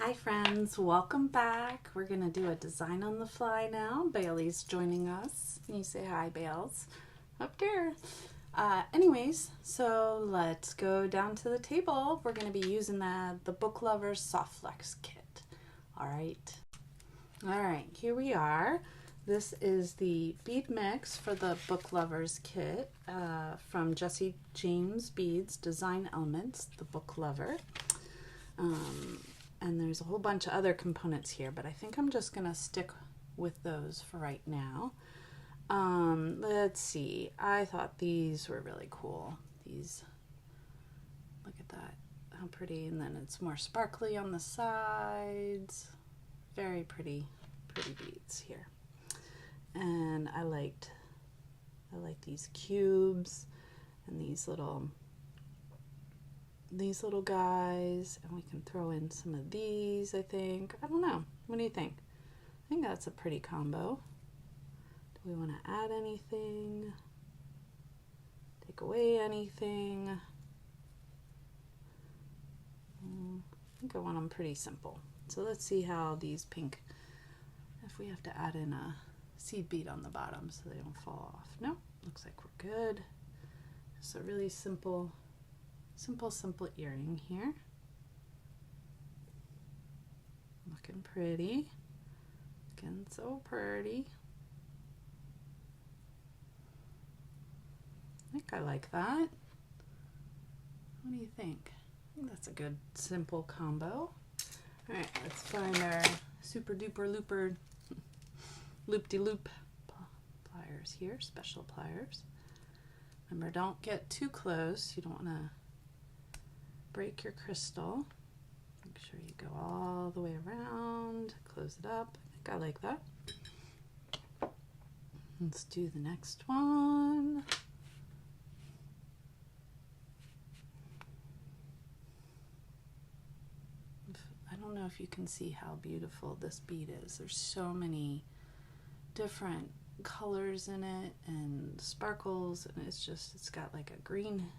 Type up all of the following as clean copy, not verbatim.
Hi friends, welcome back. We're gonna do a design on the fly now. Bailey's joining us. Can you say hi, Bales? Up there. Anyways, so let's go down to the table. We're gonna be using the Book Lovers Soft Flex kit. All right, here we are. This is the bead mix for the Book Lovers kit from Jesse James Beads Design Elements, the Book Lover. And there's a whole bunch of other components here, but I think I'm just gonna stick with those for right now. Let's see, I thought these were really cool. These, look at that, how pretty, and then it's more sparkly on the sides. Very pretty beads here. And I like these cubes and these little guys, and we can throw in some of these, I think. I don't know. What do you think? I think that's a pretty combo. Do we want to add anything? Take away anything? I think I want them pretty simple. So let's see how these pink, if we have to add in a seed bead on the bottom so they don't fall off. No, looks like we're good. Just a really simple earring here. Looking pretty. Looking so pretty. I think I like that. What do you think? I think that's a good simple combo. Alright, let's find our super duper looper loop-de-loop pliers here, special pliers. Remember, don't get too close. You don't want to break your crystal. Make sure you go all the way around, close it up. I think I like that. Let's do the next one. I don't know if you can see how beautiful this bead is. There's so many different colors in it and sparkles, and it's got like a green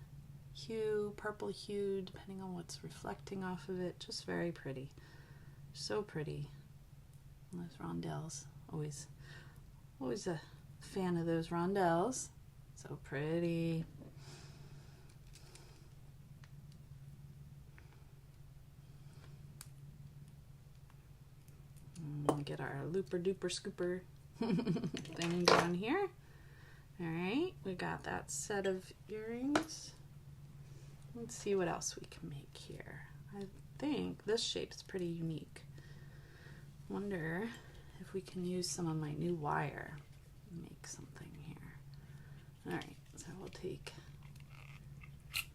hue, purple hue, depending on what's reflecting off of it. Just very pretty. So pretty. And those rondelles. Always a fan of those rondelles. So pretty. Get our looper duper scooper thing down here. All right, we got that set of earrings. Let's see what else we can make here. I think this shape's pretty unique. Wonder if we can use some of my new wire and make something here. All right, so we'll take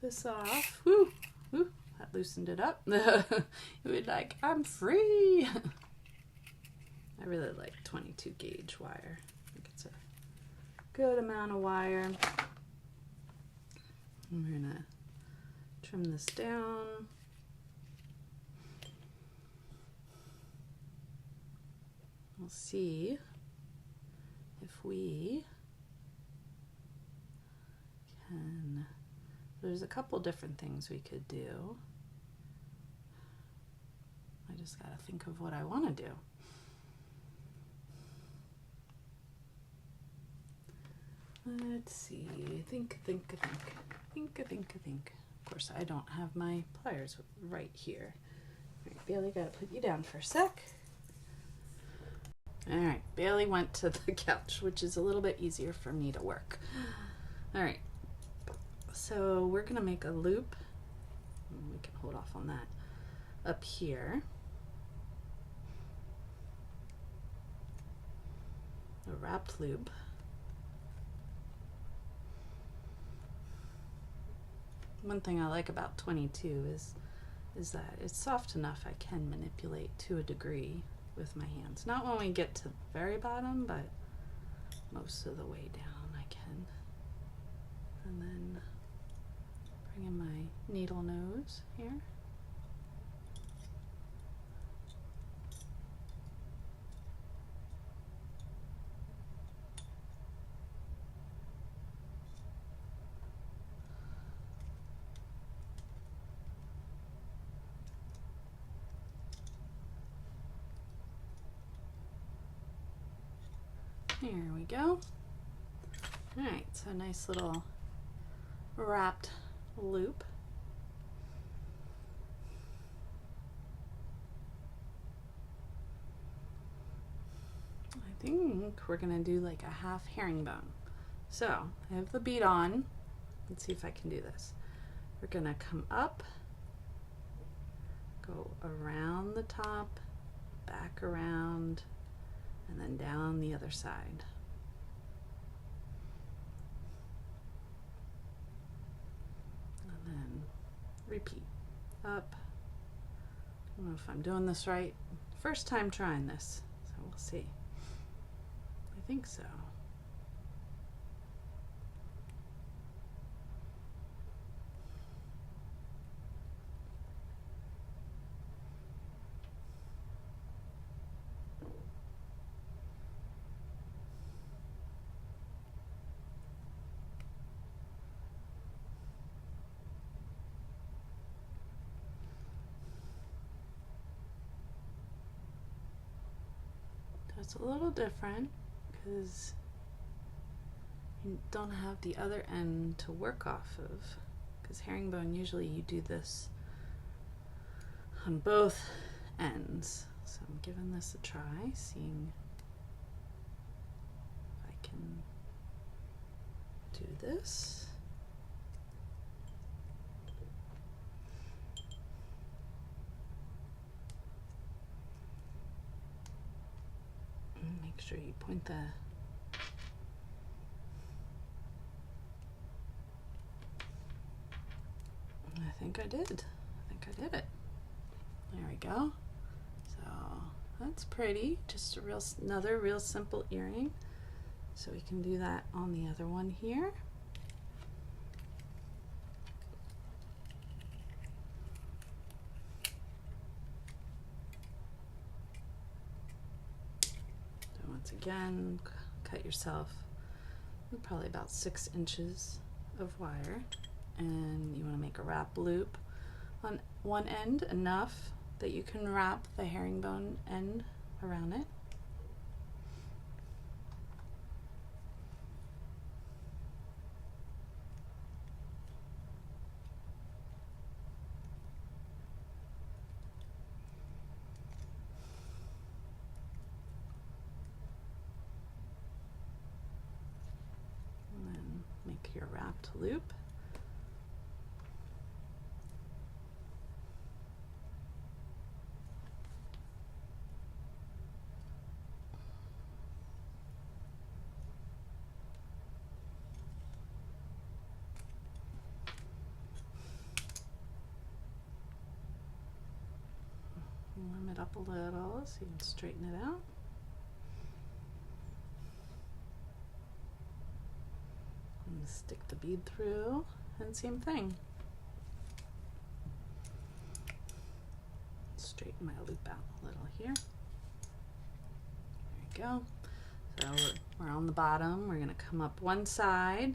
this off. Woo, woo, that loosened it up. It would like, I'm free. I really like 22 gauge wire. I think it's a good amount of wire. We're gonna trim this down. We'll see if we can, there's a couple different things we could do. I just gotta think of what I wanna do. Let's see, think. Of course, I don't have my pliers right here. All right, Bailey, gotta put you down for a sec. All right, Bailey went to the couch, which is a little bit easier for me to work. All right, so we're gonna make a loop. We can hold off on that up here. A wrapped loop. One thing I like about 22 is that it's soft enough I can manipulate to a degree with my hands. Not when we get to the very bottom, but most of the way down I can. And then bring in my needle nose here. Here we go. All right, so nice little wrapped loop. I think we're gonna do like a half herringbone. So I have the bead on. Let's see if I can do this. We're gonna come up, go around the top, back around, and then down the other side. And then repeat. Up. I don't know if I'm doing this right. First time trying this, so we'll see. I think so. It's a little different because you don't have the other end to work off of, because herringbone usually you do this on both ends. So I'm giving this a try, seeing if I can do this. Make sure you point the I think I did. It. There we go. So that's pretty. Just another real simple earring. So we can do that on the other one here. So once again, cut yourself probably about 6 inches of wire, and you want to make a wrap loop on one end, enough that you can wrap the herringbone end around it. And then make your wrapped loop. Warm it up a little so you can straighten it out. And stick the bead through, and same thing. Straighten my loop out a little here. There you go. So we're on the bottom. We're going to come up one side,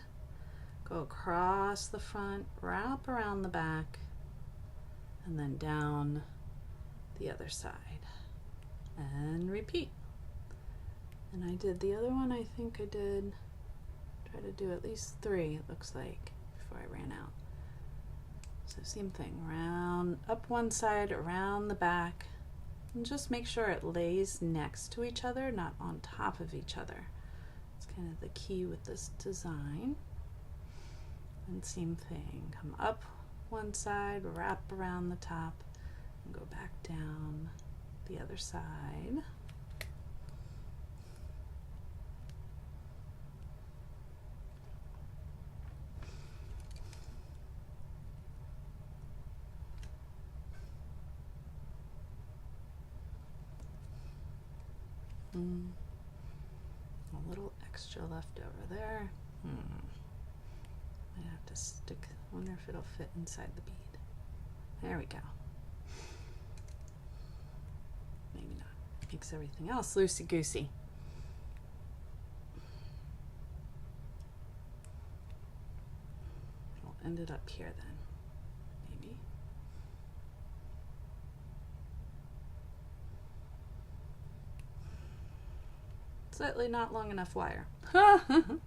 go across the front, wrap around the back, and then down the other side, and repeat. And I did the other one. I think I did try to do at least 3, it looks like, before I ran out. So same thing, round up one side, around the back, and just make sure it lays next to each other, not on top of each other. It's kind of the key with this design. And same thing, come up one side, wrap around the top, and go back down the other side. A little extra left over there. I have to stick, wonder if it'll fit inside the bead. There we go. Maybe not. Makes everything else loosey-goosey. We'll end it up here then, maybe. slightly not long enough wire. I'm going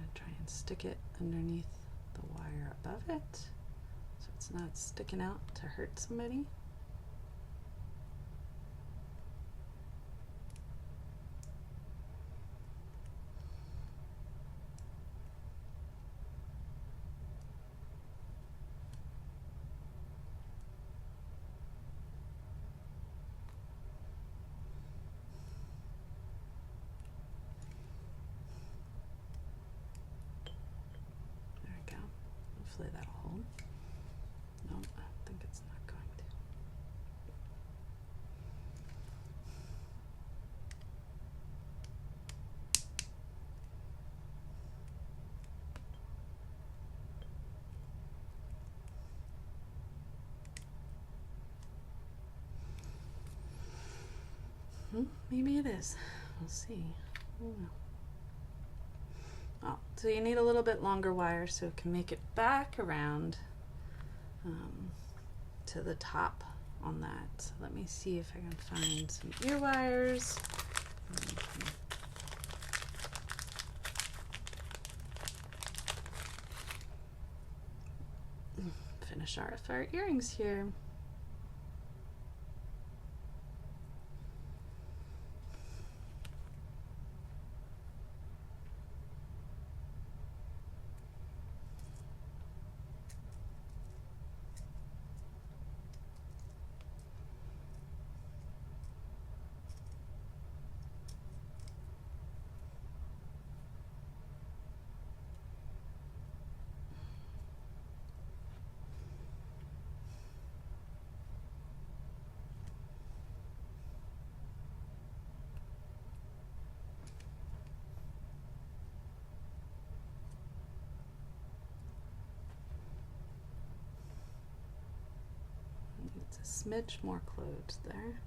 to try and stick it underneath the wire above it so it's not sticking out to hurt somebody. Hopefully that'll hold. No, I think it's not going to. Maybe it is. We'll see. Oh, so you need a little bit longer wire so it can make it back around to the top on that. So let me see if I can find some ear wires. Finish our earrings here. It's a smidge more closed there,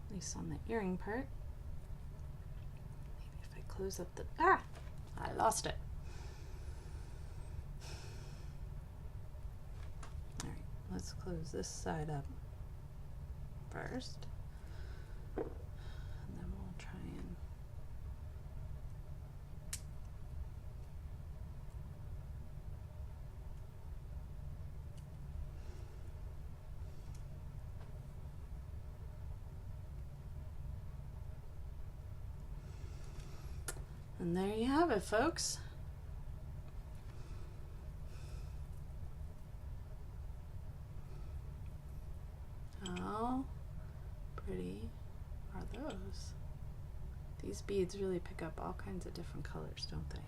at least on the earring part. Maybe if I close up the, I lost it. All right, let's close this side up first, and then we'll try and and there you have it, folks. How pretty are those? These beads really pick up all kinds of different colors, don't they?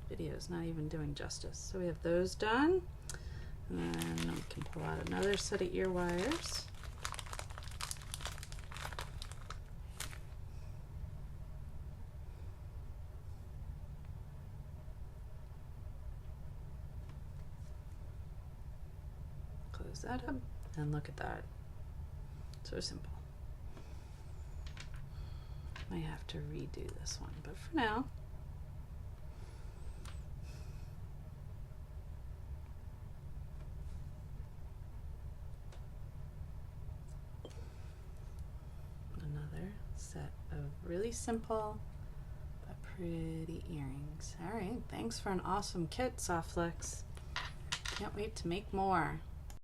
The video's not even doing justice. So we have those done, and then we can pull out another set of ear wires. Close that up, and look at that. So simple. Might have to redo this one, but for now, another set of really simple but pretty earrings. All right, thanks for an awesome kit, Softflex. Can't wait to make more.